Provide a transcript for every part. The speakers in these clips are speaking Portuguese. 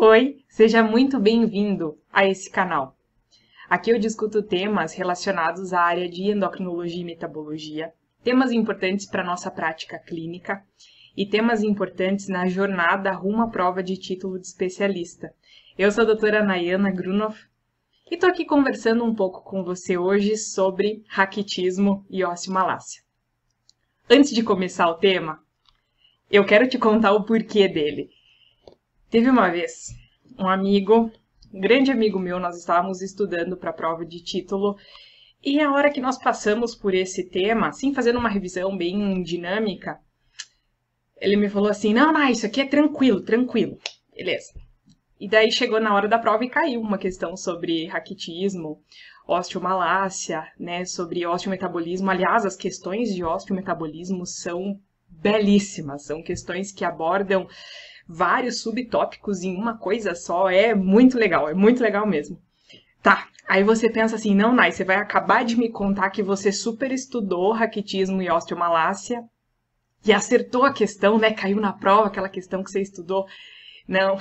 Oi, seja muito bem-vindo a esse canal. Aqui eu discuto temas relacionados à área de endocrinologia e metabologia, temas importantes para a nossa prática clínica e temas importantes na jornada rumo à prova de título de especialista. Eu sou a doutora Nayana Grunoff e estou aqui conversando um pouco com você hoje sobre raquitismo e osteomalácia. Antes de começar o tema, eu quero te contar o porquê dele. Teve uma vez um grande amigo meu, nós estávamos estudando para a prova de título e a hora que nós passamos por esse tema, assim, fazendo uma revisão bem dinâmica, ele me falou assim, não, isso aqui é tranquilo, beleza. E daí chegou na hora da prova e caiu uma questão sobre raquitismo, osteomalácia, né, sobre osteometabolismo. Aliás, as questões de osteometabolismo são belíssimas, são questões que abordam vários subtópicos em uma coisa só, é muito legal mesmo. Tá, aí você pensa assim, não, Nai, você vai acabar de me contar que você super estudou raquitismo e osteomalácia e acertou a questão, né, caiu na prova aquela questão que você estudou. Não,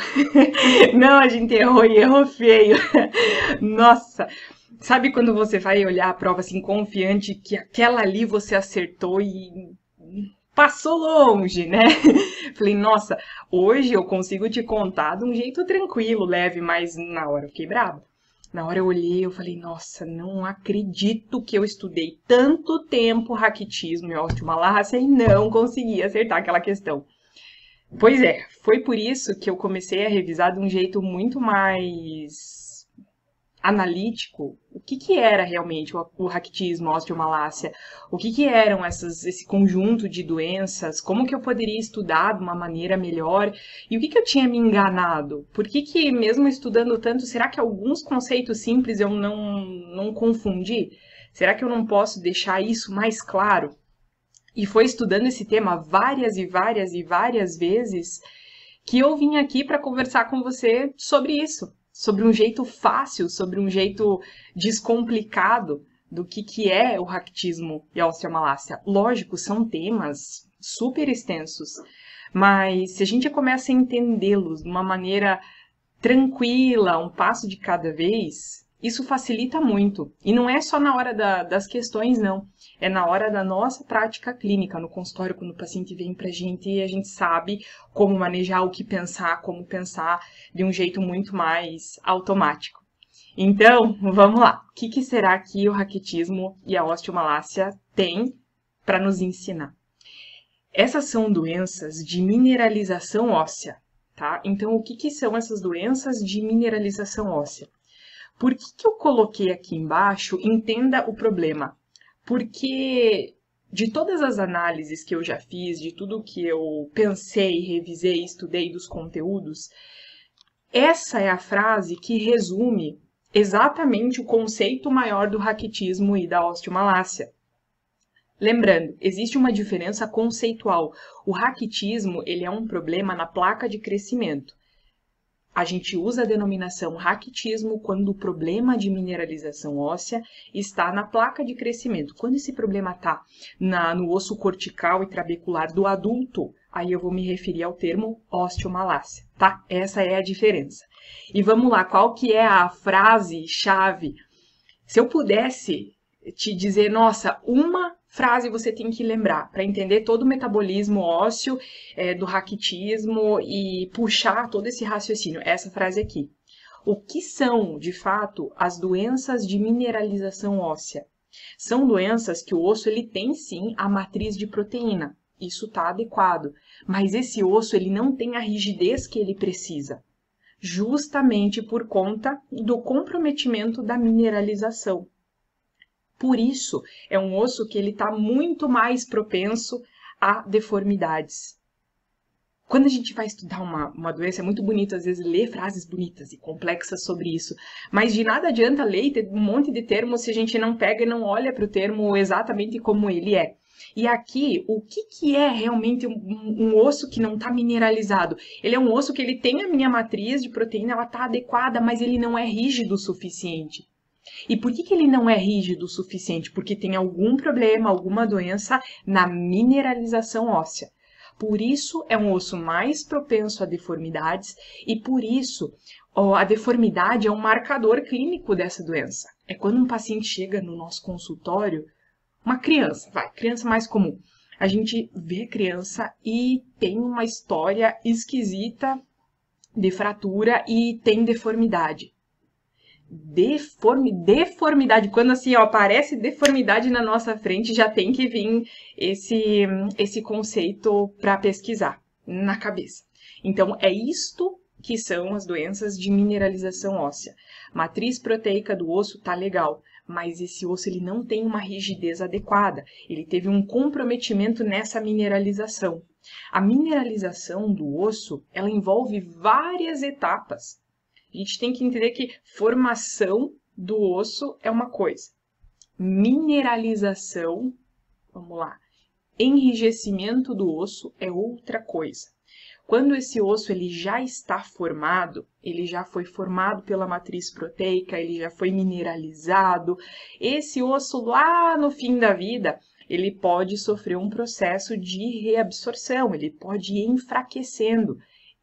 não, a gente errou e errou feio. Nossa, sabe quando você vai olhar a prova assim, confiante que aquela ali você acertou e passou longe, né? Falei, nossa, hoje eu consigo te contar de um jeito tranquilo, leve, mas na hora eu fiquei brava. Na hora eu olhei, eu falei, nossa, não acredito que eu estudei tanto tempo raquitismo e osteomalácia e não consegui acertar aquela questão. Pois é, foi por isso que eu comecei a revisar de um jeito muito mais analítico o que era realmente o raquitismo, a osteomalácia, o que eram esse conjunto de doenças, como que eu poderia estudar de uma maneira melhor e o que eu tinha me enganado, por que mesmo estudando tanto, será que alguns conceitos simples eu não confundi? Será que eu não posso deixar isso mais claro? E foi estudando esse tema várias vezes que eu vim aqui para conversar com você sobre isso, sobre um jeito fácil, sobre um jeito descomplicado do que é o raquitismo e a osteomalácia. Lógico, são temas super extensos, mas se a gente começa a entendê-los de uma maneira tranquila, um passo de cada vez, isso facilita muito. E não é só na hora das questões, não. É na hora da nossa prática clínica, no consultório, quando o paciente vem pra gente e a gente sabe como manejar, o que pensar, como pensar de um jeito muito mais automático. Então, vamos lá. O que será que o raquitismo e a osteomalácia têm para nos ensinar? Essas são doenças de mineralização óssea, tá? Então, o que são essas doenças de mineralização óssea? Por que eu coloquei aqui embaixo? Entenda o problema. Porque de todas as análises que eu já fiz, de tudo que eu pensei, revisei, estudei dos conteúdos, essa é a frase que resume exatamente o conceito maior do raquitismo e da osteomalácia. Lembrando, existe uma diferença conceitual. O raquitismo, ele é um problema na placa de crescimento. A gente usa a denominação raquitismo quando o problema de mineralização óssea está na placa de crescimento. Quando esse problema está no osso cortical e trabecular do adulto, aí eu vou me referir ao termo osteomalácia, tá? Essa é a diferença. E vamos lá, qual que é a frase-chave? Se eu pudesse te dizer, nossa, uma frase você tem que lembrar para entender todo o metabolismo ósseo do raquitismo e puxar todo esse raciocínio. Essa frase aqui. O que são, de fato, as doenças de mineralização óssea? São doenças que o osso ele tem sim a matriz de proteína. Isso está adequado. Mas esse osso ele não tem a rigidez que ele precisa. Justamente por conta do comprometimento da mineralização. Por isso, é um osso que ele está muito mais propenso a deformidades. Quando a gente vai estudar uma doença, é muito bonito, às vezes, ler frases bonitas e complexas sobre isso. Mas de nada adianta ler e ter um monte de termos se a gente não pega e não olha para o termo exatamente como ele é. E aqui, o que é realmente um osso que não está mineralizado? Ele é um osso que ele tem a minha matriz de proteína, ela está adequada, mas ele não é rígido o suficiente. E por que ele não é rígido o suficiente? Porque tem algum problema, alguma doença na mineralização óssea. Por isso é um osso mais propenso a deformidades e por isso a deformidade é um marcador clínico dessa doença. É quando um paciente chega no nosso consultório, uma criança, criança mais comum. A gente vê a criança e tem uma história esquisita de fratura e tem deformidade. Deformidade, quando assim, ó, aparece deformidade na nossa frente, já tem que vir esse conceito para pesquisar na cabeça. Então, é isto que são as doenças de mineralização óssea. Matriz proteica do osso tá legal, mas esse osso ele não tem uma rigidez adequada, ele teve um comprometimento nessa mineralização. A mineralização do osso, ela envolve várias etapas. A gente tem que entender que formação do osso é uma coisa. Mineralização, vamos lá, enrijecimento do osso é outra coisa. Quando esse osso ele já está formado, ele já foi formado pela matriz proteica, ele já foi mineralizado, esse osso lá no fim da vida, ele pode sofrer um processo de reabsorção, ele pode ir enfraquecendo.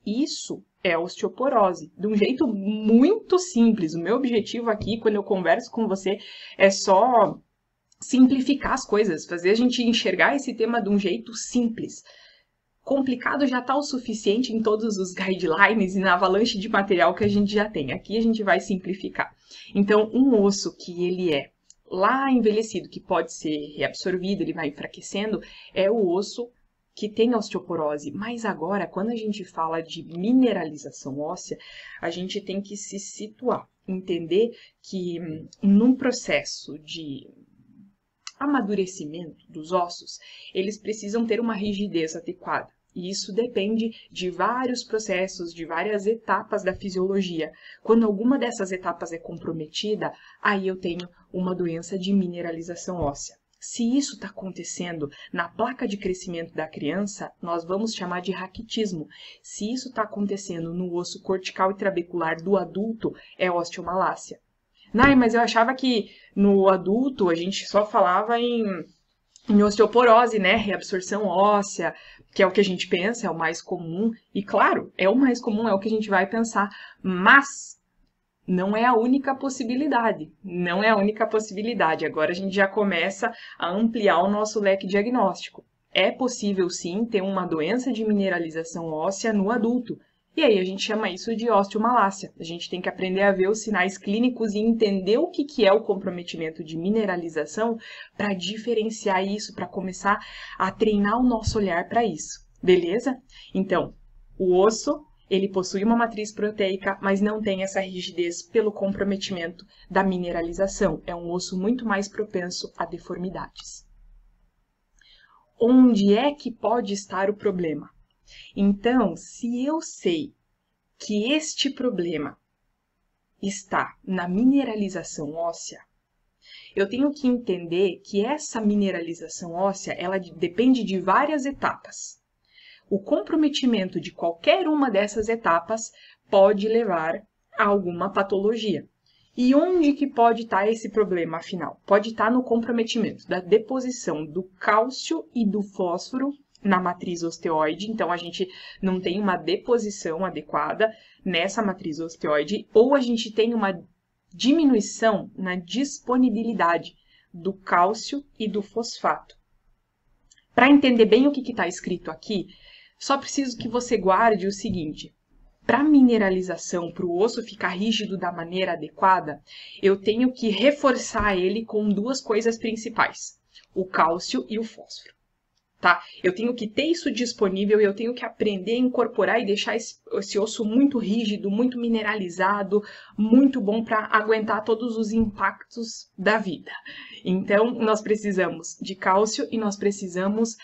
Isso é osteoporose, de um jeito muito simples. O meu objetivo aqui, quando eu converso com você, é só simplificar as coisas, fazer a gente enxergar esse tema de um jeito simples. Complicado já está o suficiente em todos os guidelines e na avalanche de material que a gente já tem. Aqui a gente vai simplificar. Então, um osso que ele é lá envelhecido, que pode ser reabsorvido, ele vai enfraquecendo, é o osso que tem osteoporose. Mas agora, quando a gente fala de mineralização óssea, a gente tem que se situar, entender que num processo de amadurecimento dos ossos, eles precisam ter uma rigidez adequada. E isso depende de vários processos, de várias etapas da fisiologia. Quando alguma dessas etapas é comprometida, aí eu tenho uma doença de mineralização óssea. Se isso está acontecendo na placa de crescimento da criança, nós vamos chamar de raquitismo. Se isso está acontecendo no osso cortical e trabecular do adulto, é osteomalácia. Nai, mas eu achava que no adulto a gente só falava em osteoporose, né? Reabsorção óssea, que é o que a gente pensa, é o mais comum. E claro, é o mais comum, é o que a gente vai pensar. Mas não é a única possibilidade. Não é a única possibilidade. Agora a gente já começa a ampliar o nosso leque diagnóstico. É possível sim ter uma doença de mineralização óssea no adulto. E aí a gente chama isso de osteomalácia. A gente tem que aprender a ver os sinais clínicos e entender o que é o comprometimento de mineralização para diferenciar isso, para começar a treinar o nosso olhar para isso. Beleza? Então, o osso, ele possui uma matriz proteica, mas não tem essa rigidez pelo comprometimento da mineralização. É um osso muito mais propenso a deformidades. Onde é que pode estar o problema? Então, se eu sei que este problema está na mineralização óssea, eu tenho que entender que essa mineralização óssea, ela depende de várias etapas. O comprometimento de qualquer uma dessas etapas pode levar a alguma patologia. E onde que pode estar esse problema, afinal? Pode estar no comprometimento da deposição do cálcio e do fósforo na matriz osteoide, então a gente não tem uma deposição adequada nessa matriz osteoide, ou a gente tem uma diminuição na disponibilidade do cálcio e do fosfato. Para entender bem o que está escrito aqui, só preciso que você guarde o seguinte: para a mineralização, para o osso ficar rígido da maneira adequada, eu tenho que reforçar ele com duas coisas principais: o cálcio e o fósforo. Tá? Eu tenho que ter isso disponível, eu tenho que aprender a incorporar e deixar esse osso muito rígido, muito mineralizado, muito bom para aguentar todos os impactos da vida. Então, nós precisamos de cálcio e nós precisamos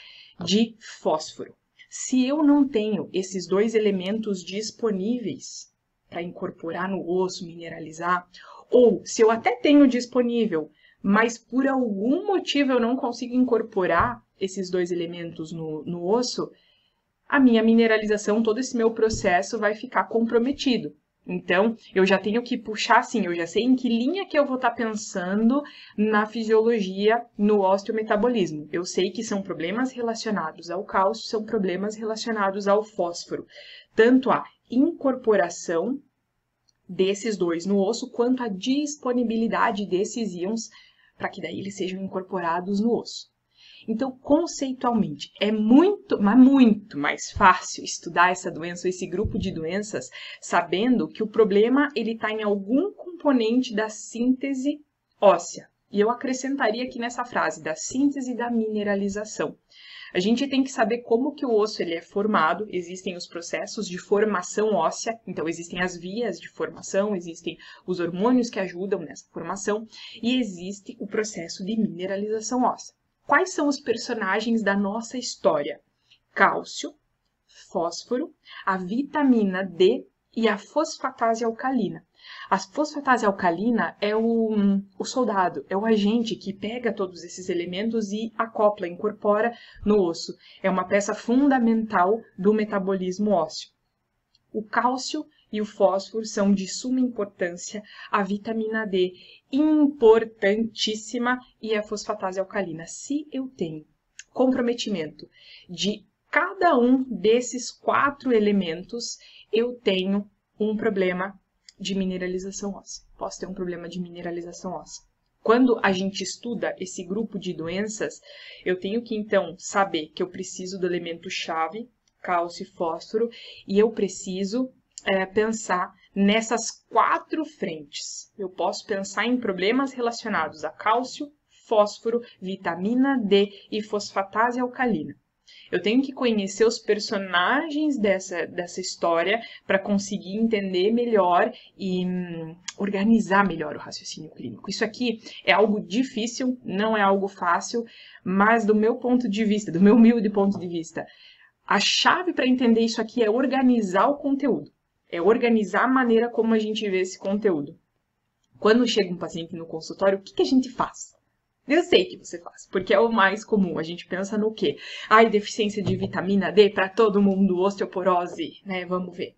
de fósforo. Se eu não tenho esses dois elementos disponíveis para incorporar no osso, mineralizar, ou se eu até tenho disponível, mas por algum motivo eu não consigo incorporar esses dois elementos no osso, a minha mineralização, todo esse meu processo vai ficar comprometido. Então, eu já tenho que puxar assim, eu já sei em que linha que eu vou estar pensando na fisiologia, no osteometabolismo. Eu sei que são problemas relacionados ao cálcio, são problemas relacionados ao fósforo. Tanto a incorporação desses dois no osso, quanto a disponibilidade desses íons para que daí eles sejam incorporados no osso. Então, conceitualmente, é muito, mas muito mais fácil estudar essa doença, esse grupo de doenças, sabendo que o problema ele está em algum componente da síntese óssea. E eu acrescentaria aqui nessa frase, da síntese da mineralização. A gente tem que saber como que o osso ele é formado, existem os processos de formação óssea, então existem as vias de formação, existem os hormônios que ajudam nessa formação, e existe o processo de mineralização óssea. Quais são os personagens da nossa história? Cálcio, fósforo, a vitamina D e a fosfatase alcalina. A fosfatase alcalina é o soldado, é o agente que pega todos esses elementos e acopla, incorpora no osso. É uma peça fundamental do metabolismo ósseo. O cálcio e o fósforo são de suma importância, a vitamina D importantíssima e a fosfatase alcalina. Se eu tenho comprometimento de cada um desses 4 elementos, eu tenho um problema de mineralização óssea. Posso ter um problema de mineralização óssea. Quando a gente estuda esse grupo de doenças, eu tenho que então saber que eu preciso do elemento-chave, cálcio e fósforo, e eu preciso pensar nessas 4 frentes. Eu posso pensar em problemas relacionados a cálcio, fósforo, vitamina D e fosfatase alcalina. Eu tenho que conhecer os personagens dessa história para conseguir entender melhor e organizar melhor o raciocínio clínico. Isso aqui é algo difícil, não é algo fácil, mas do meu ponto de vista, do meu humilde ponto de vista, a chave para entender isso aqui é organizar o conteúdo. É organizar a maneira como a gente vê esse conteúdo. Quando chega um paciente no consultório, o que a gente faz? Eu sei que você faz, porque é o mais comum. A gente pensa no quê? Ai, deficiência de vitamina D para todo mundo, osteoporose, né? Vamos ver.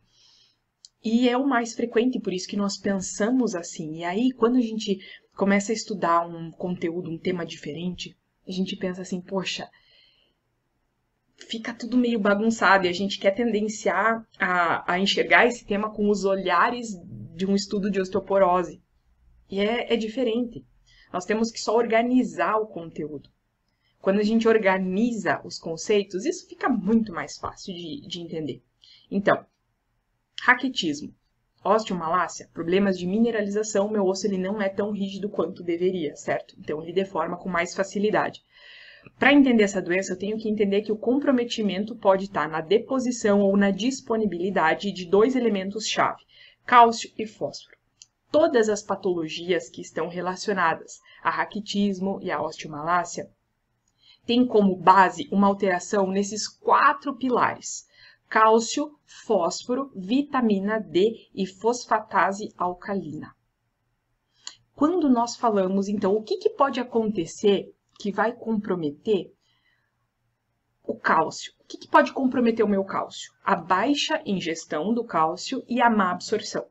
E é o mais frequente, por isso que nós pensamos assim. E aí, quando a gente começa a estudar um conteúdo, um tema diferente, a gente pensa assim, poxa, fica tudo meio bagunçado e a gente quer tendenciar a enxergar esse tema com os olhares de um estudo de osteoporose. E é diferente. Nós temos que só organizar o conteúdo. Quando a gente organiza os conceitos, isso fica muito mais fácil de entender. Então, raquitismo, osteomalácia, problemas de mineralização, meu osso ele não é tão rígido quanto deveria, certo? Então, ele deforma com mais facilidade. Para entender essa doença, eu tenho que entender que o comprometimento pode estar na deposição ou na disponibilidade de 2 elementos-chave, cálcio e fósforo. Todas as patologias que estão relacionadas a raquitismo e a osteomalácia têm como base uma alteração nesses 4 pilares: cálcio, fósforo, vitamina D e fosfatase alcalina. Quando nós falamos, então, o que pode acontecer que vai comprometer o cálcio? O que pode comprometer o meu cálcio? A baixa ingestão do cálcio e a má absorção.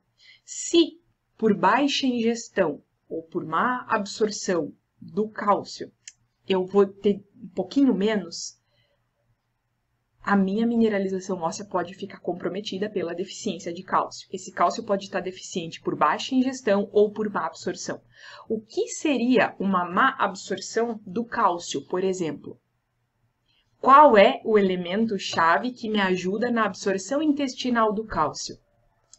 Se por baixa ingestão ou por má absorção do cálcio, eu vou ter um pouquinho menos, a minha mineralização óssea pode ficar comprometida pela deficiência de cálcio. Esse cálcio pode estar deficiente por baixa ingestão ou por má absorção. O que seria uma má absorção do cálcio, por exemplo? Qual é o elemento-chave que me ajuda na absorção intestinal do cálcio?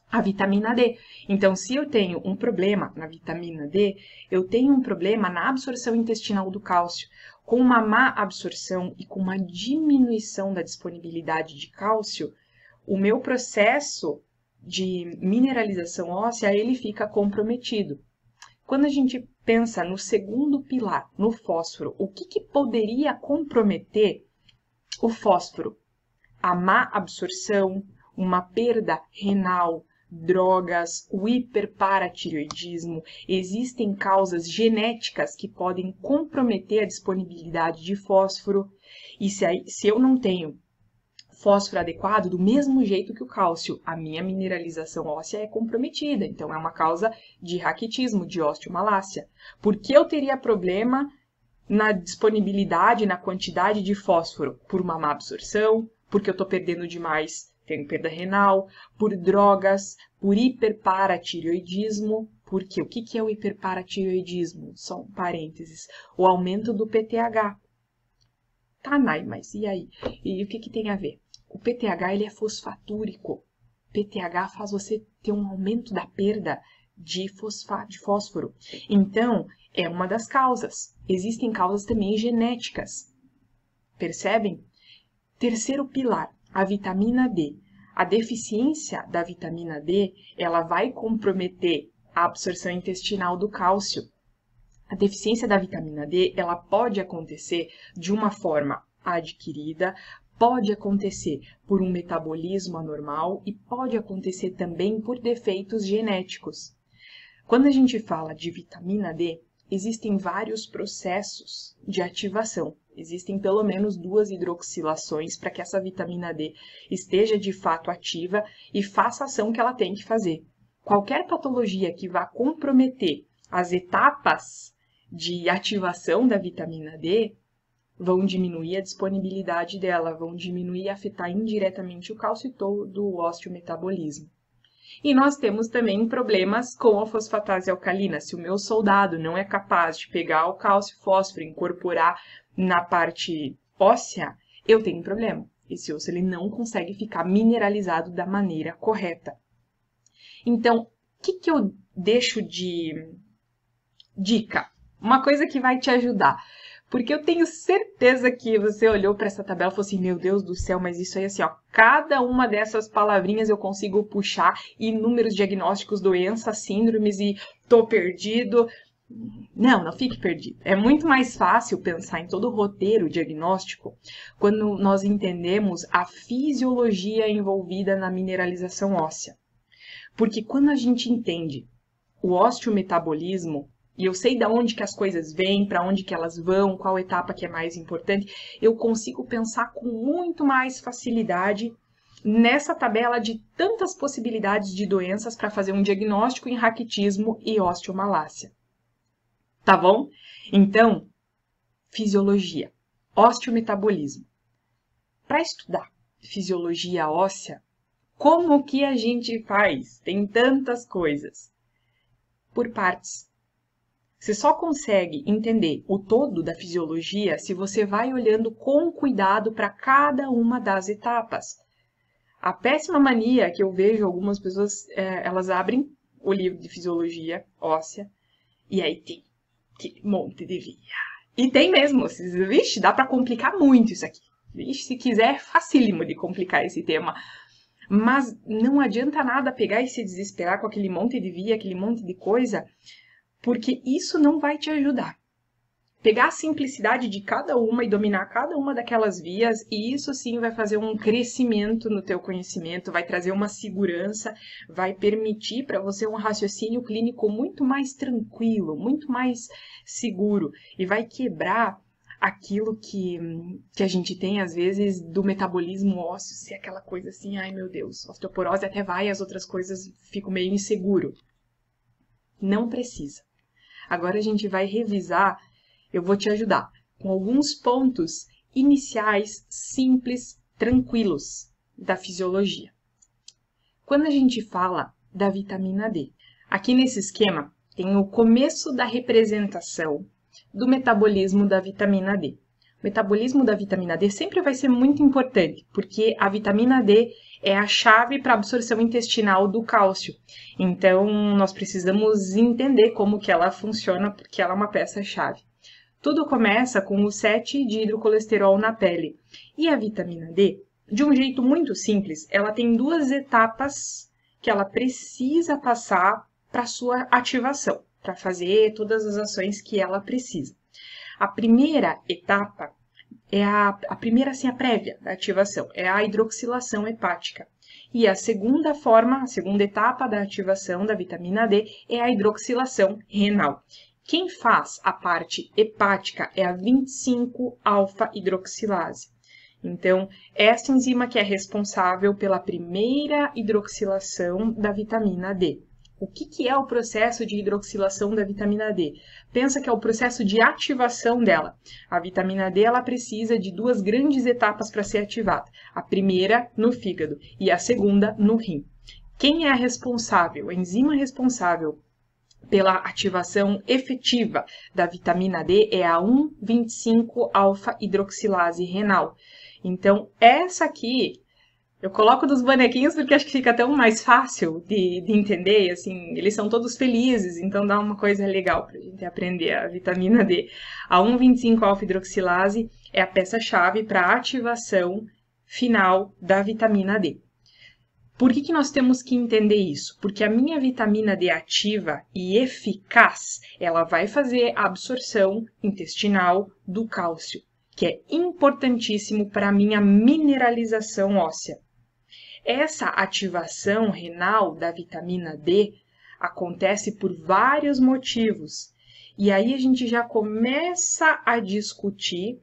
A vitamina D. Então, se eu tenho um problema na vitamina D, eu tenho um problema na absorção intestinal do cálcio. Com uma má absorção e com uma diminuição da disponibilidade de cálcio, o meu processo de mineralização óssea, ele fica comprometido. Quando a gente pensa no segundo pilar, no fósforo, o que poderia comprometer o fósforo? A má absorção, uma perda renal, drogas, o hiperparatireoidismo, existem causas genéticas que podem comprometer a disponibilidade de fósforo, e se eu não tenho fósforo adequado, do mesmo jeito que o cálcio, a minha mineralização óssea é comprometida. Então, é uma causa de raquitismo, de osteomalácia. Por que eu teria problema na disponibilidade, na quantidade de fósforo? Por uma má absorção, porque eu estou perdendo demais, tenho perda renal, por drogas, por hiperparatireoidismo. Porque o que é o hiperparatireoidismo? Só um parênteses. O aumento do PTH. Tá, Nai, mas e aí? E o que tem a ver? O PTH ele é fosfatúrico. PTH faz você ter um aumento da perda de fósforo. Então, é uma das causas. Existem causas também genéticas. Percebem? Terceiro pilar, a vitamina D. A deficiência da vitamina D, ela vai comprometer a absorção intestinal do cálcio. A deficiência da vitamina D, ela pode acontecer de uma forma adquirida, pode acontecer por um metabolismo anormal e pode acontecer também por defeitos genéticos. Quando a gente fala de vitamina D, existem vários processos de ativação. Existem pelo menos 2 hidroxilações para que essa vitamina D esteja de fato ativa e faça a ação que ela tem que fazer. Qualquer patologia que vá comprometer as etapas de ativação da vitamina D vão diminuir a disponibilidade dela, vão diminuir e afetar indiretamente o cálcio e todo o osteometabolismo. E nós temos também problemas com a fosfatase alcalina. Se o meu soldado não é capaz de pegar o cálcio e fósforo e incorporar na parte óssea, eu tenho um problema. Esse osso ele não consegue ficar mineralizado da maneira correta. Então, o que eu deixo de dica? Uma coisa que vai te ajudar. Porque eu tenho certeza que você olhou para essa tabela e falou assim, meu Deus do céu, mas isso aí assim, ó, cada uma dessas palavrinhas eu consigo puxar inúmeros diagnósticos, doenças, síndromes e tô perdido. Não fique perdido. É muito mais fácil pensar em todo o roteiro diagnóstico quando nós entendemos a fisiologia envolvida na mineralização óssea. Porque quando a gente entende o osteometabolismo, e eu sei de onde que as coisas vêm, para onde que elas vão, qual etapa que é mais importante, eu consigo pensar com muito mais facilidade nessa tabela de tantas possibilidades de doenças para fazer um diagnóstico em raquitismo e osteomalácia. Tá bom? Então, fisiologia, osteometabolismo. Para estudar fisiologia óssea, como que a gente faz? Tem tantas coisas. Por partes. Você só consegue entender o todo da fisiologia se você vai olhando com cuidado para cada uma das etapas. A péssima mania que eu vejo algumas pessoas, elas abrem o livro de fisiologia óssea e aí tem aquele monte de via. E tem mesmo, vixe, dá para complicar muito isso aqui. Vixe, se quiser, é facílimo de complicar esse tema. Mas não adianta nada pegar e se desesperar com aquele monte de via, aquele monte de coisa, porque isso não vai te ajudar. Pegar a simplicidade de cada uma e dominar cada uma daquelas vias, e isso sim vai fazer um crescimento no teu conhecimento, vai trazer uma segurança, vai permitir para você um raciocínio clínico muito mais tranquilo, muito mais seguro, e vai quebrar aquilo que a gente tem, às vezes, do metabolismo ósseo, ser aquela coisa assim, ai meu Deus, osteoporose até vai, as outras coisas ficam meio inseguro. Não precisa. Agora a gente vai revisar, eu vou te ajudar com alguns pontos iniciais, simples, tranquilos da fisiologia. Quando a gente fala da vitamina D, aqui nesse esquema tem o começo da representação do metabolismo da vitamina D. O metabolismo da vitamina D sempre vai ser muito importante, porque a vitamina D é a chave para a absorção intestinal do cálcio. Então, nós precisamos entender como que ela funciona, porque ela é uma peça-chave. Tudo começa com o 7-dihidrocolesterol na pele. E a vitamina D, de um jeito muito simples, ela tem 2 etapas que ela precisa passar para sua ativação, para fazer todas as ações que ela precisa. A primeira etapa é a primeira, assim, a prévia da ativação, é a hidroxilação hepática. E a segunda etapa da ativação da vitamina D é a hidroxilação renal. Quem faz a parte hepática é a 25-alfa-hidroxilase. Então, essa enzima que é responsável pela primeira hidroxilação da vitamina D. O que é o processo de hidroxilação da vitamina D? Pensa que é o processo de ativação dela. A vitamina D ela precisa de duas grandes etapas para ser ativada. A primeira no fígado e a segunda no rim. Quem é a responsável? A enzima responsável pela ativação efetiva da vitamina D é a 1,25-alfa-hidroxilase renal. Então, essa aqui eu coloco dos bonequinhos porque acho que fica tão mais fácil de entender, assim, eles são todos felizes, então dá uma coisa legal para a gente aprender a vitamina D. A 1,25-alfa-hidroxilase é a peça-chave para a ativação final da vitamina D. Por que nós temos que entender isso? Porque a minha vitamina D ativa e eficaz, ela vai fazer a absorção intestinal do cálcio, que é importantíssimo para a minha mineralização óssea. Essa ativação renal da vitamina D acontece por vários motivos. E aí a gente já começa a discutir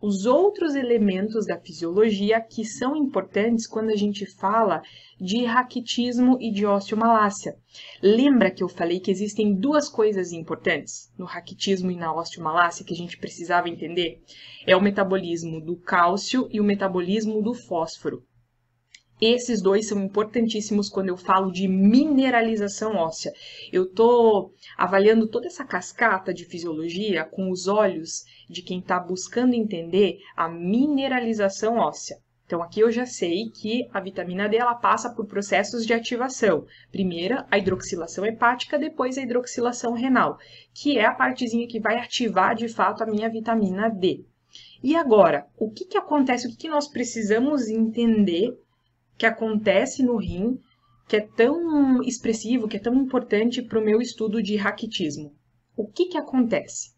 os outros elementos da fisiologia que são importantes quando a gente fala de raquitismo e de osteomalácia. Lembra que eu falei que existem duas coisas importantes no raquitismo e na osteomalácia que a gente precisava entender? É o metabolismo do cálcio e o metabolismo do fósforo. Esses dois são importantíssimos quando eu falo de mineralização óssea. Eu estou avaliando toda essa cascata de fisiologia com os olhos de quem está buscando entender a mineralização óssea. Então, aqui eu já sei que a vitamina D ela passa por processos de ativação. Primeiro, a hidroxilação hepática, depois a hidroxilação renal, que é a partezinha que vai ativar, de fato, a minha vitamina D. E agora, o que acontece? O que nós precisamos entender que acontece no rim, que é tão expressivo, que é tão importante para o meu estudo de raquitismo? O que acontece?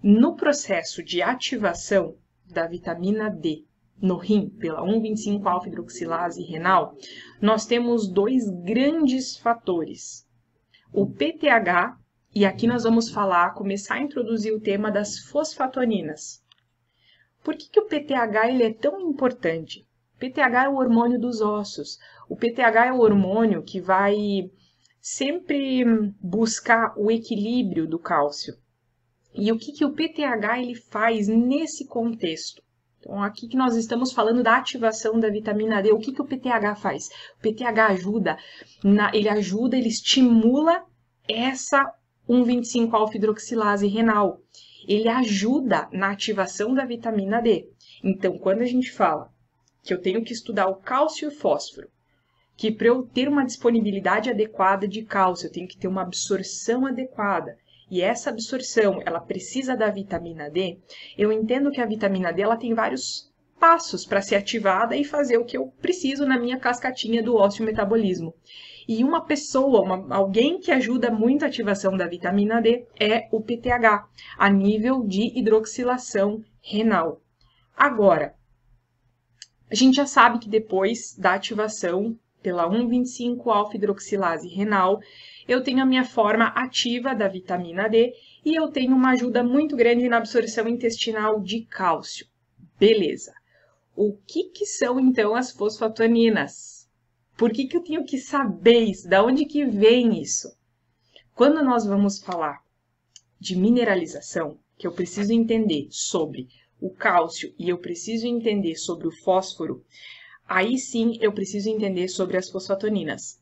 No processo de ativação da vitamina D no rim, pela 1,25-alfa-hidroxilase renal, nós temos dois grandes fatores. O PTH, e aqui nós vamos começar a introduzir o tema das fosfatoninas. Por que o PTH ele é tão importante? O PTH é o hormônio dos ossos. O PTH é o hormônio que vai sempre buscar o equilíbrio do cálcio. E o que o PTH ele faz nesse contexto? Então, aqui que nós estamos falando da ativação da vitamina D, o que o PTH faz? O PTH ajuda, ele estimula essa 1,25-alfa-hidroxilase renal. Ele ajuda na ativação da vitamina D. Então, quando a gente fala que eu tenho que estudar o cálcio e o fósforo, que para eu ter uma disponibilidade adequada de cálcio, eu tenho que ter uma absorção adequada, e essa absorção, ela precisa da vitamina D, eu entendo que a vitamina D ela tem vários passos para ser ativada e fazer o que eu preciso na minha cascatinha do osteometabolismo. E uma pessoa, alguém que ajuda muito a ativação da vitamina D é o PTH, a nível de hidroxilação renal. Agora, a gente já sabe que depois da ativação pela 1,25-alfa-hidroxilase renal, eu tenho a minha forma ativa da vitamina D e eu tenho uma ajuda muito grande na absorção intestinal de cálcio. Beleza. O que são, então, as fosfatoninas? Por que eu tenho que saber isso? Da onde que vem isso? Quando nós vamos falar de mineralização, que eu preciso entender sobre o cálcio e eu preciso entender sobre o fósforo, aí sim eu preciso entender sobre as fosfatoninas.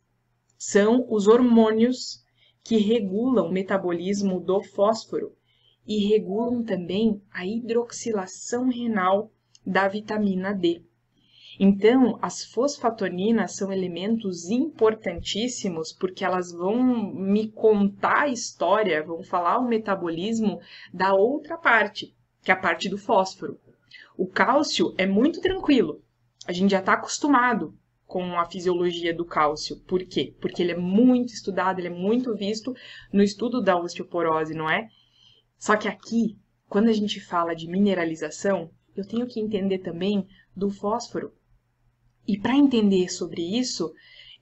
São os hormônios que regulam o metabolismo do fósforo e regulam também a hidroxilação renal da vitamina D. Então, as fosfatoninas são elementos importantíssimos porque elas vão me contar a história, vão falar o metabolismo da outra parte, que é a parte do fósforo. O cálcio é muito tranquilo, a gente já está acostumado com a fisiologia do cálcio. Por quê? Porque ele é muito estudado, ele é muito visto no estudo da osteoporose, não é? Só que aqui, quando a gente fala de mineralização, eu tenho que entender também do fósforo. E para entender sobre isso,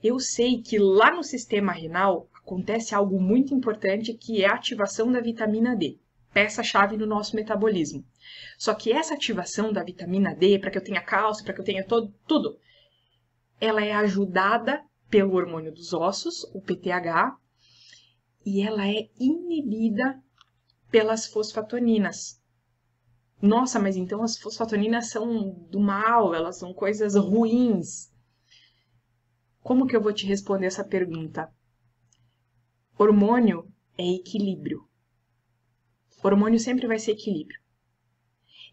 eu sei que lá no sistema renal acontece algo muito importante que é a ativação da vitamina D. peça-chave no nosso metabolismo. Só que essa ativação da vitamina D, para que eu tenha cálcio, para que eu tenha tudo, ela é ajudada pelo hormônio dos ossos, o PTH, e ela é inibida pelas fosfatoninas. Nossa, mas então as fosfatoninas são do mal, elas são coisas ruins. Como que eu vou te responder essa pergunta? Hormônio é equilíbrio. Hormônio sempre vai ser equilíbrio.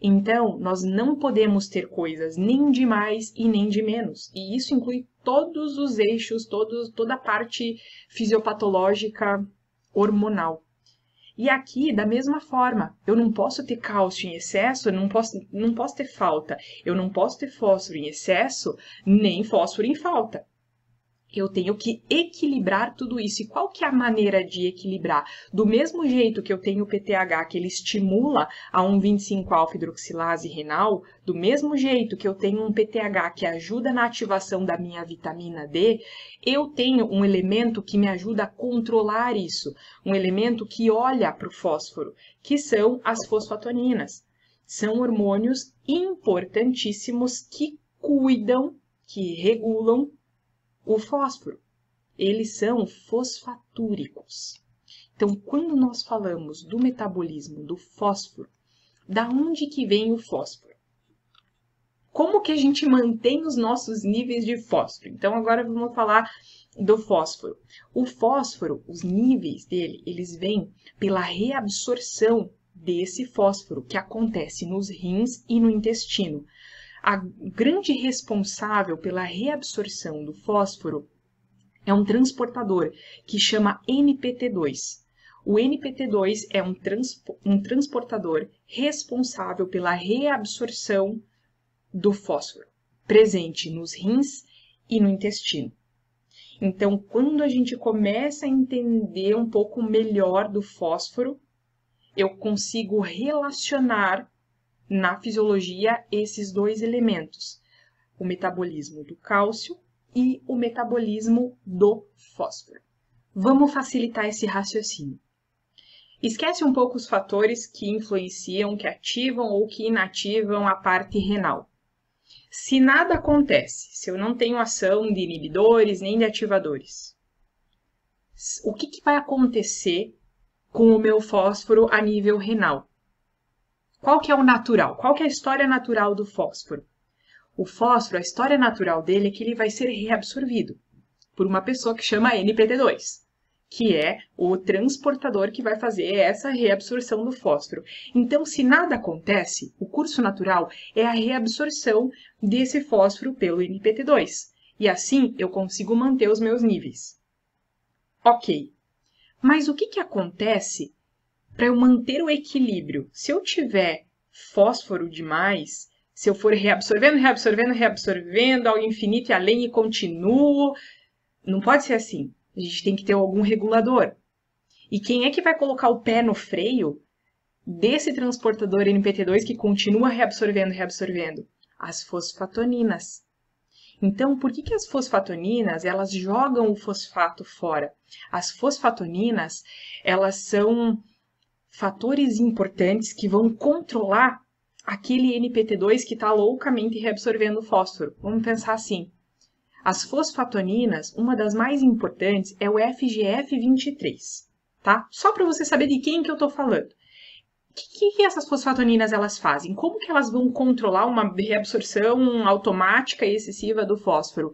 Então, nós não podemos ter coisas nem de mais e nem de menos. E isso inclui todos os eixos, toda a parte fisiopatológica hormonal. E aqui, da mesma forma, eu não posso ter cálcio em excesso, eu não posso ter falta. Eu não posso ter fósforo em excesso, nem fósforo em falta. Eu tenho que equilibrar tudo isso. E qual que é a maneira de equilibrar? Do mesmo jeito que eu tenho o PTH, que ele estimula a 1,25-alfa-hidroxilase renal, do mesmo jeito que eu tenho um PTH que ajuda na ativação da minha vitamina D, eu tenho um elemento que me ajuda a controlar isso. Um elemento que olha para o fósforo, que são as fosfatoninas. São hormônios importantíssimos que cuidam, que regulam o fósforo. Eles são fosfatúricos. Então, quando nós falamos do metabolismo do fósforo, da onde que vem o fósforo? Como que a gente mantém os nossos níveis de fósforo? Então, agora vamos falar do fósforo. O fósforo, os níveis dele, eles vêm pela reabsorção desse fósforo que acontece nos rins e no intestino. A grande responsável pela reabsorção do fósforo é um transportador que chama NPT2. O NPT2 é um transportador responsável pela reabsorção do fósforo, presente nos rins e no intestino. Então, quando a gente começa a entender um pouco melhor do fósforo, eu consigo relacionar na fisiologia esses dois elementos, o metabolismo do cálcio e o metabolismo do fósforo. Vamos facilitar esse raciocínio. Esquece um pouco os fatores que influenciam, que ativam ou que inativam a parte renal. Se nada acontece, se eu não tenho ação de inibidores nem de ativadores, o que vai acontecer com o meu fósforo a nível renal? Qual que é o natural? Qual que é a história natural do fósforo? O fósforo, a história natural dele é que ele vai ser reabsorvido por uma pessoa que chama NPT2, que é o transportador que vai fazer essa reabsorção do fósforo. Então, se nada acontece, o curso natural é a reabsorção desse fósforo pelo NPT2. E assim eu consigo manter os meus níveis. Ok, mas o que acontece para eu manter o equilíbrio? Se eu tiver fósforo demais, se eu for reabsorvendo ao infinito e além e continuo, não pode ser assim. A gente tem que ter algum regulador. E quem é que vai colocar o pé no freio desse transportador NPT2 que continua reabsorvendo? As fosfatoninas. Então, por que as fosfatoninas, elas jogam o fosfato fora? As fosfatoninas, elas são fatores importantes que vão controlar aquele NPT2 que está loucamente reabsorvendo o fósforo. Vamos pensar assim. As fosfatoninas, uma das mais importantes é o FGF23, tá? Só para você saber de quem que eu estou falando. O que essas fosfatoninas elas fazem? Como que elas vão controlar uma reabsorção automática e excessiva do fósforo?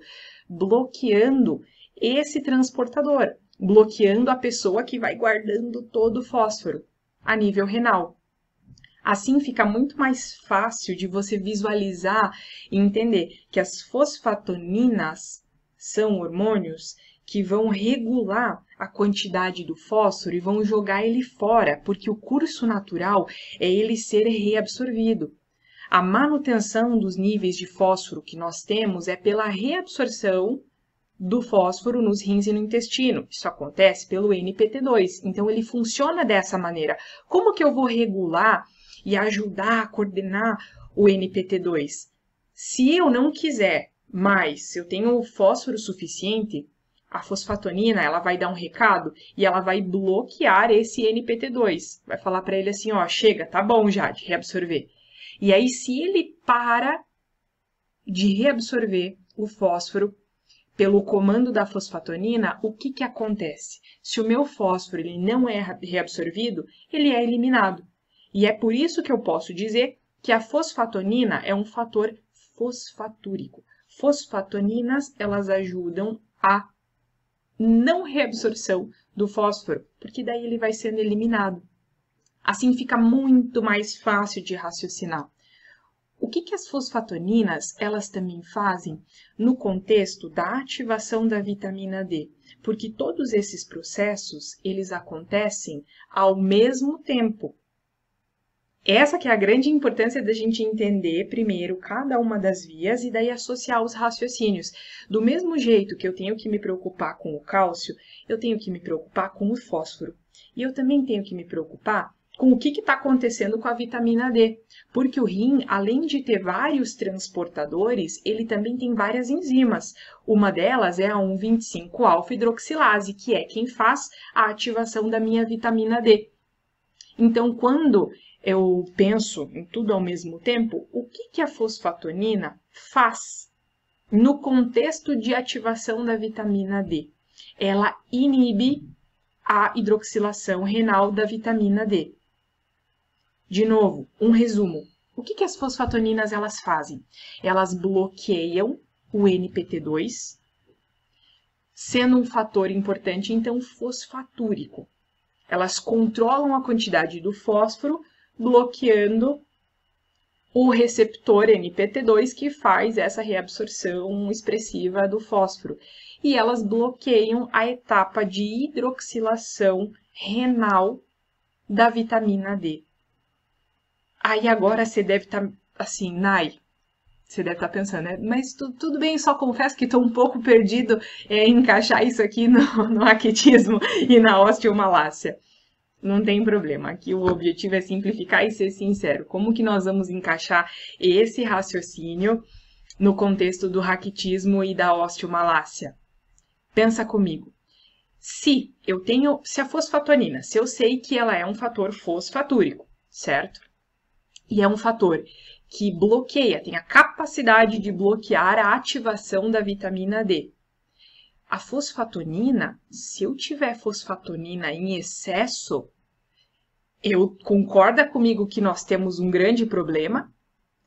Bloqueando esse transportador, bloqueando a pessoa que vai guardando todo o fósforo a nível renal. Assim fica muito mais fácil de você visualizar e entender que as fosfatoninas são hormônios que vão regular a quantidade do fósforo e vão jogar ele fora, porque o curso natural é ele ser reabsorvido. A manutenção dos níveis de fósforo que nós temos é pela reabsorção do fósforo nos rins e no intestino. Isso acontece pelo NPT2. Então, ele funciona dessa maneira. Como que eu vou regular e ajudar a coordenar o NPT2? Se eu não quiser mais, se eu tenho fósforo suficiente, A fosfatonina, ela vai dar um recado e ela vai bloquear esse NPT2. Vai falar para ele assim, ó, chega, tá bom já de reabsorver. E aí, se ele para de reabsorver o fósforo pelo comando da fosfatonina, o que que acontece? Se o meu fósforo ele não é reabsorvido, ele é eliminado. E é por isso que eu posso dizer que a fosfatonina é um fator fosfatúrico. Fosfatoninas, elas ajudam a não reabsorção do fósforo, porque daí ele vai sendo eliminado. Assim fica muito mais fácil de raciocinar. O que as fosfatoninas elas também fazem no contexto da ativação da vitamina D? Porque todos esses processos, eles acontecem ao mesmo tempo. Essa que é a grande importância da gente entender primeiro cada uma das vias e daí associar os raciocínios. Do mesmo jeito que eu tenho que me preocupar com o cálcio, eu tenho que me preocupar com o fósforo. E eu também tenho que me preocupar com o que está acontecendo com a vitamina D. Porque o rim, além de ter vários transportadores, ele também tem várias enzimas. Uma delas é a 1,25-alfa-hidroxilase, que é quem faz a ativação da minha vitamina D. Então, quando eu penso em tudo ao mesmo tempo, o que a fosfatonina faz no contexto de ativação da vitamina D? Ela inibe a hidroxilação renal da vitamina D. De novo, um resumo. O que as fosfatoninas elas fazem? Elas bloqueiam o NPT2, sendo um fator importante, então, fosfatúrico. Elas controlam a quantidade do fósforo, bloqueando o receptor NPT2 que faz essa reabsorção expressiva do fósforo. E elas bloqueiam a etapa de hidroxilação renal da vitamina D. Aí agora você deve estar assim, Nai, você deve estar pensando, né? Mas tudo bem, só confesso que estou um pouco perdido em encaixar isso aqui no raquitismo e na osteomalácia. Não tem problema, aqui o objetivo é simplificar e ser sincero. Como que nós vamos encaixar esse raciocínio no contexto do raquitismo e da osteomalácia? Pensa comigo. Se a fosfatonina, se eu sei que ela é um fator fosfatúrico, certo? E é um fator que bloqueia, tem a capacidade de bloquear a ativação da vitamina D. A fosfatonina, se eu tiver fosfatonina em excesso, concorda comigo que nós temos um grande problema?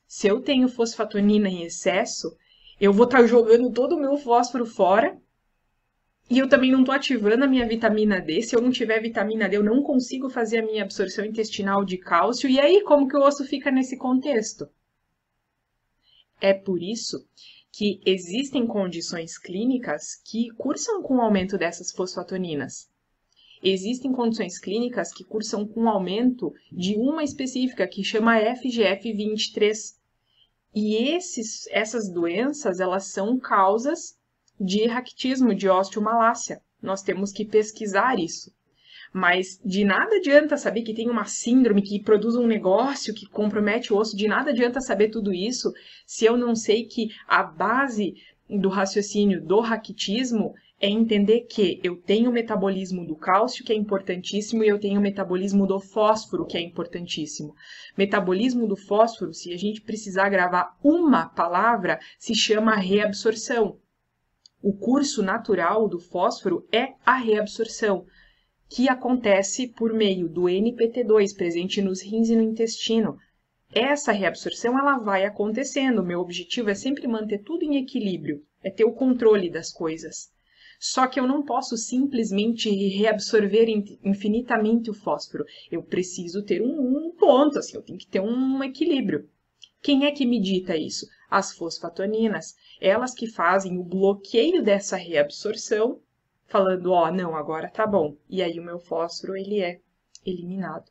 Se eu tenho fosfatonina em excesso, eu vou estar jogando todo o meu fósforo fora e eu também não estou ativando a minha vitamina D. Se eu não tiver vitamina D, eu não consigo fazer a minha absorção intestinal de cálcio. E aí, como que o osso fica nesse contexto? É por isso que existem condições clínicas que cursam com o aumento dessas fosfatoninas. Existem condições clínicas que cursam com aumento de uma específica que chama FGF23. E essas doenças, elas são causas de raquitismo, de osteomalácia. Nós temos que pesquisar isso. Mas de nada adianta saber que tem uma síndrome que produz um negócio que compromete o osso, de nada adianta saber tudo isso se eu não sei que a base do raciocínio do raquitismo é entender que eu tenho o metabolismo do cálcio, que é importantíssimo, e eu tenho o metabolismo do fósforo, que é importantíssimo. Metabolismo do fósforo, se a gente precisar gravar uma palavra, se chama reabsorção. O curso natural do fósforo é a reabsorção, que acontece por meio do NPT2 presente nos rins e no intestino. Essa reabsorção ela vai acontecendo. O meu objetivo é sempre manter tudo em equilíbrio, é ter o controle das coisas. Só que eu não posso simplesmente reabsorver infinitamente o fósforo. Eu preciso ter um ponto, assim, eu tenho que ter um equilíbrio. Quem é que me dita isso? As fosfatoninas, elas que fazem o bloqueio dessa reabsorção, falando, ó, não, agora tá bom. E aí o meu fósforo, ele é eliminado.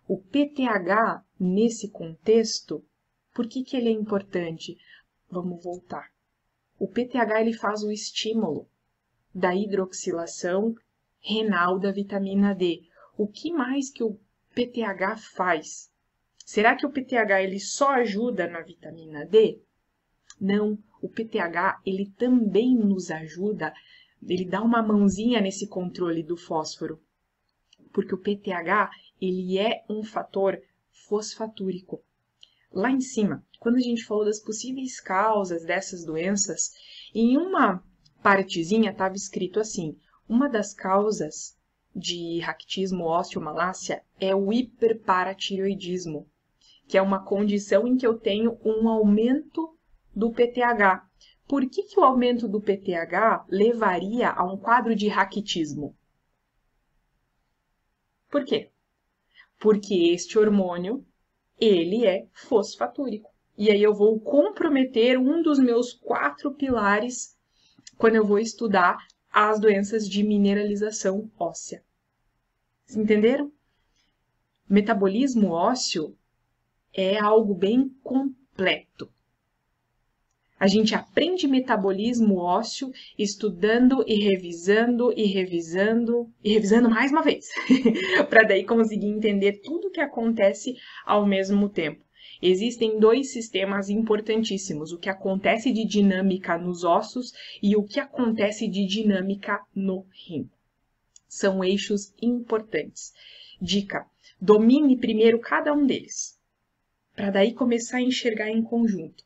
O PTH, nesse contexto, por que ele é importante? Vamos voltar. O PTH, ele faz o estímulo da hidroxilação renal da vitamina D. O que mais que o PTH faz? Será que o PTH ele só ajuda na vitamina D? Não, o PTH ele também nos ajuda ele dá uma mãozinha nesse controle do fósforo, porque o PTH, ele é um fator fosfatúrico. Lá em cima, quando a gente falou das possíveis causas dessas doenças, em uma partezinha estava escrito assim: uma das causas de raquitismo osteomalácia é o hiperparatireoidismo, que é uma condição em que eu tenho um aumento do PTH. Por que o aumento do PTH levaria a um quadro de raquitismo? Por quê? Porque este hormônio, ele é fosfatúrico. E aí eu vou comprometer um dos meus 4 pilares quando eu vou estudar as doenças de mineralização óssea. Vocês entenderam? Metabolismo ósseo é algo bem completo. A gente aprende metabolismo ósseo estudando e revisando mais uma vez, para daí conseguir entender tudo o que acontece ao mesmo tempo. Existem 2 sistemas importantíssimos, o que acontece de dinâmica nos ossos e o que acontece de dinâmica no rim. São eixos importantes. Dica: domine primeiro cada um deles, para daí começar a enxergar em conjunto.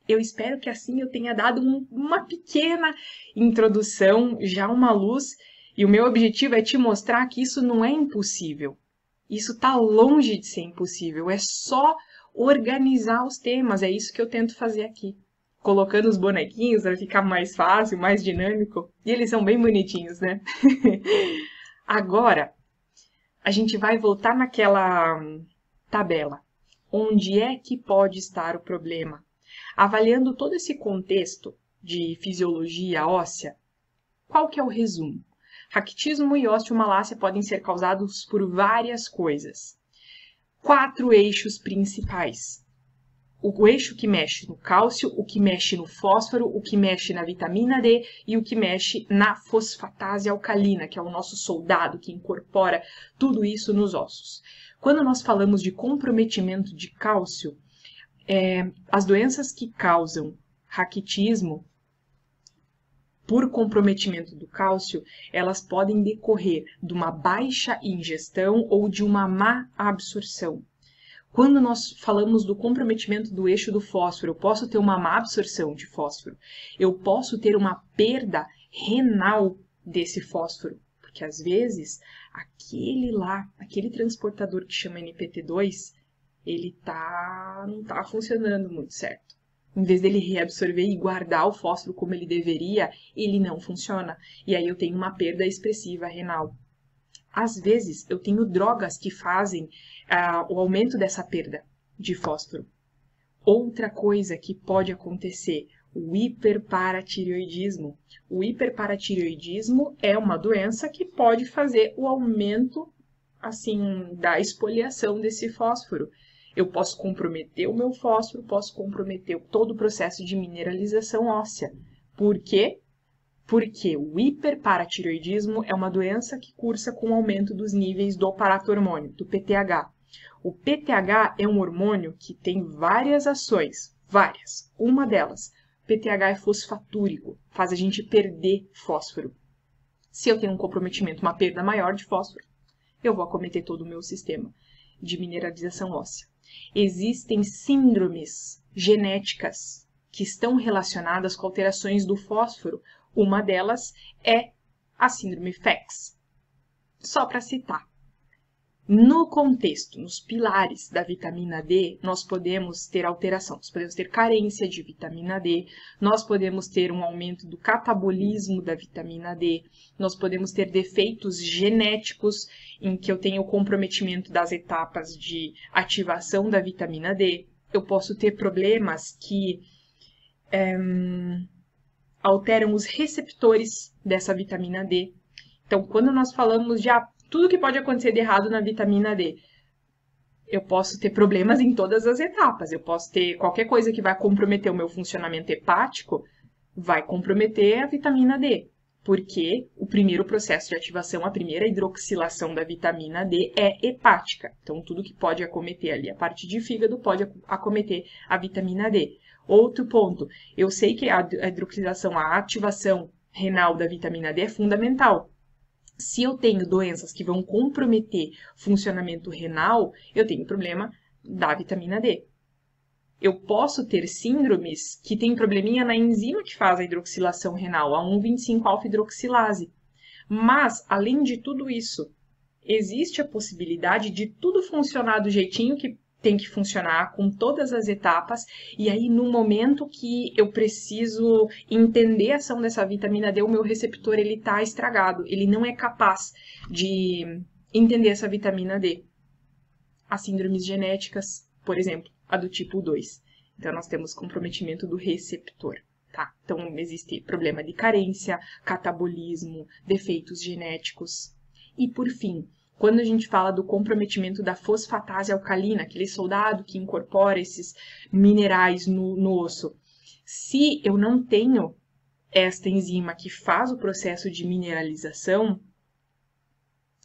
Eu espero que assim eu tenha dado uma pequena introdução, já uma luz, e o meu objetivo é te mostrar que isso não é impossível. Isso está longe de ser impossível, é só organizar os temas, é isso que eu tento fazer aqui. Colocando os bonequinhos para ficar mais fácil, mais dinâmico, e eles são bem bonitinhos, né? Agora, a gente vai voltar naquela tabela. Onde é que pode estar o problema? Avaliando todo esse contexto de fisiologia óssea, qual que é o resumo? Raquitismo e osteomalácia podem ser causados por várias coisas. 4 eixos principais. O eixo que mexe no cálcio, o que mexe no fósforo, o que mexe na vitamina D e o que mexe na fosfatase alcalina, que é o nosso soldado que incorpora tudo isso nos ossos. Quando nós falamos de comprometimento de cálcio, as doenças que causam raquitismo por comprometimento do cálcio, elas podem decorrer de uma baixa ingestão ou de uma má absorção. Quando nós falamos do comprometimento do eixo do fósforo, eu posso ter uma má absorção de fósforo, eu posso ter uma perda renal desse fósforo, porque às vezes aquele transportador que chama NPT2, ele não tá funcionando muito certo. Em vez dele reabsorver e guardar o fósforo como ele deveria, ele não funciona. E aí eu tenho uma perda expressiva renal. Às vezes, eu tenho drogas que fazem o aumento dessa perda de fósforo. Outra coisa que pode acontecer, o hiperparatireoidismo. O hiperparatireoidismo é uma doença que pode fazer o aumento, assim, da espoliação desse fósforo. Eu posso comprometer o meu fósforo, posso comprometer todo o processo de mineralização óssea. Por quê? Porque o hiperparatireoidismo é uma doença que cursa com o aumento dos níveis do paratormônio, do PTH. O PTH é um hormônio que tem várias ações, várias. Uma delas, o PTH é fosfatúrico, faz a gente perder fósforo. Se eu tenho um comprometimento, uma perda maior de fósforo, eu vou acometer todo o meu sistema de mineralização óssea. Existem síndromes genéticas que estão relacionadas com alterações do fósforo. Uma delas é a síndrome FEX. Só para citar. No contexto, nos pilares da vitamina D, nós podemos ter alteração, nós podemos ter carência de vitamina D, nós podemos ter um aumento do catabolismo da vitamina D, nós podemos ter defeitos genéticos em que eu tenho o comprometimento das etapas de ativação da vitamina D, eu posso ter problemas que alteram os receptores dessa vitamina D. Então, quando nós falamos de tudo que pode acontecer de errado na vitamina D, eu posso ter problemas em todas as etapas. Eu posso ter qualquer coisa que vai comprometer o meu funcionamento hepático, vai comprometer a vitamina D. Porque o primeiro processo de ativação, a primeira hidroxilação da vitamina D é hepática. Então, tudo que pode acometer ali, a parte de fígado pode acometer a vitamina D. Outro ponto, eu sei que a hidroxilação, a ativação renal da vitamina D é fundamental. Se eu tenho doenças que vão comprometer o funcionamento renal, eu tenho problema da vitamina D. Eu posso ter síndromes que tem probleminha na enzima que faz a hidroxilação renal, a 1,25-alfa-hidroxilase. Mas, além de tudo isso, existe a possibilidade de tudo funcionar do jeitinho que tem que funcionar, com todas as etapas, e aí no momento que eu preciso entender a ação dessa vitamina D, o meu receptor ele está estragado, ele não é capaz de entender essa vitamina D. As síndromes genéticas, por exemplo, a do tipo 2. Então, nós temos comprometimento do receptor, tá? Então, existe problema de carência, catabolismo, defeitos genéticos. E, por fim, quando a gente fala do comprometimento da fosfatase alcalina, aquele soldado que incorpora esses minerais no osso, se eu não tenho esta enzima que faz o processo de mineralização,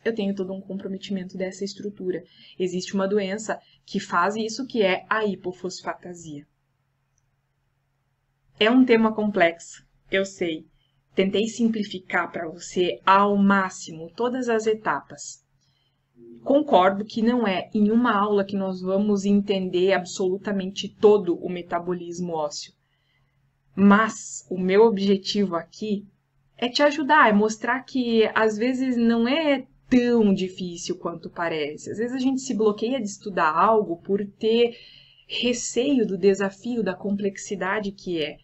eu tenho todo um comprometimento dessa estrutura. Existe uma doença que faz isso, que é a hipofosfatasia. É um tema complexo, eu sei. Tentei simplificar para você ao máximo todas as etapas. Concordo que não é em uma aula que nós vamos entender absolutamente todo o metabolismo ósseo. Mas o meu objetivo aqui é te ajudar, é mostrar que às vezes não é tão difícil quanto parece. Às vezes a gente se bloqueia de estudar algo por ter receio do desafio, da complexidade que é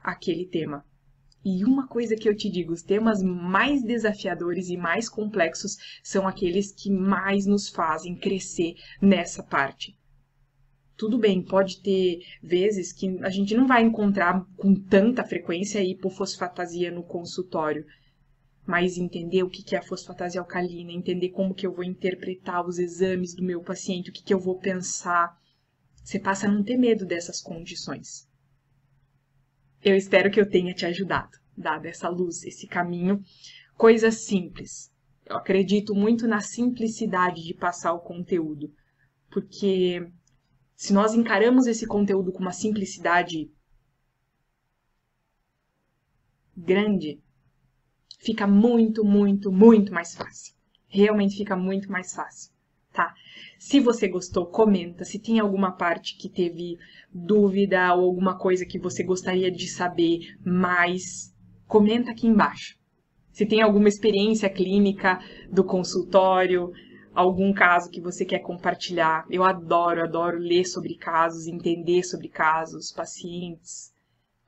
aquele tema. E uma coisa que eu te digo, os temas mais desafiadores e mais complexos são aqueles que mais nos fazem crescer nessa parte. Tudo bem, pode ter vezes que a gente não vai encontrar com tanta frequência a hipofosfatasia no consultório, mas entender o que é a fosfatase alcalina, entender como que eu vou interpretar os exames do meu paciente, o que eu vou pensar, você passa a não ter medo dessas condições. Eu espero que eu tenha te ajudado, dado essa luz, esse caminho, coisas simples. Eu acredito muito na simplicidade de passar o conteúdo, porque se nós encaramos esse conteúdo com uma simplicidade grande, fica muito, muito, muito mais fácil. Realmente fica muito mais fácil, tá? Se você gostou, comenta. Se tem alguma parte que teve dúvida ou alguma coisa que você gostaria de saber mais, comenta aqui embaixo. Se tem alguma experiência clínica do consultório, algum caso que você quer compartilhar. Eu adoro ler sobre casos, entender sobre casos, pacientes,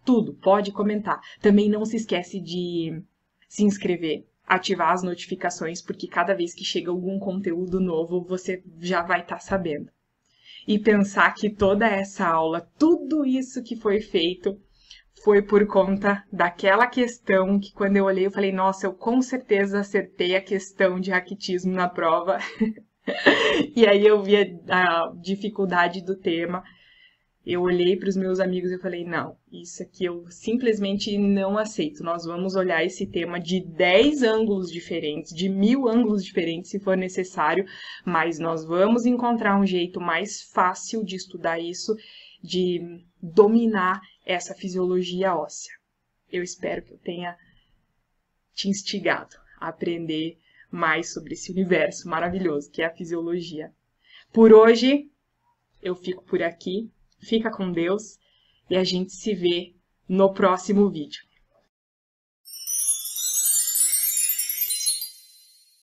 tudo, pode comentar. Também não se esquece de se inscrever, ativar as notificações, porque cada vez que chega algum conteúdo novo, você já vai estar sabendo. E pensar que toda essa aula, tudo isso que foi feito, foi por conta daquela questão que quando eu olhei eu falei, nossa, eu com certeza acertei a questão de raquitismo na prova. E aí eu vi a dificuldade do tema. Eu olhei para os meus amigos e eu falei, não, isso aqui eu simplesmente não aceito. Nós vamos olhar esse tema de 10 ângulos diferentes, de 1000 ângulos diferentes, se for necessário, mas nós vamos encontrar um jeito mais fácil de estudar isso, de dominar essa fisiologia óssea. Eu espero que eu tenha te instigado a aprender mais sobre esse universo maravilhoso que é a fisiologia. Por hoje, eu fico por aqui. Fica com Deus e a gente se vê no próximo vídeo.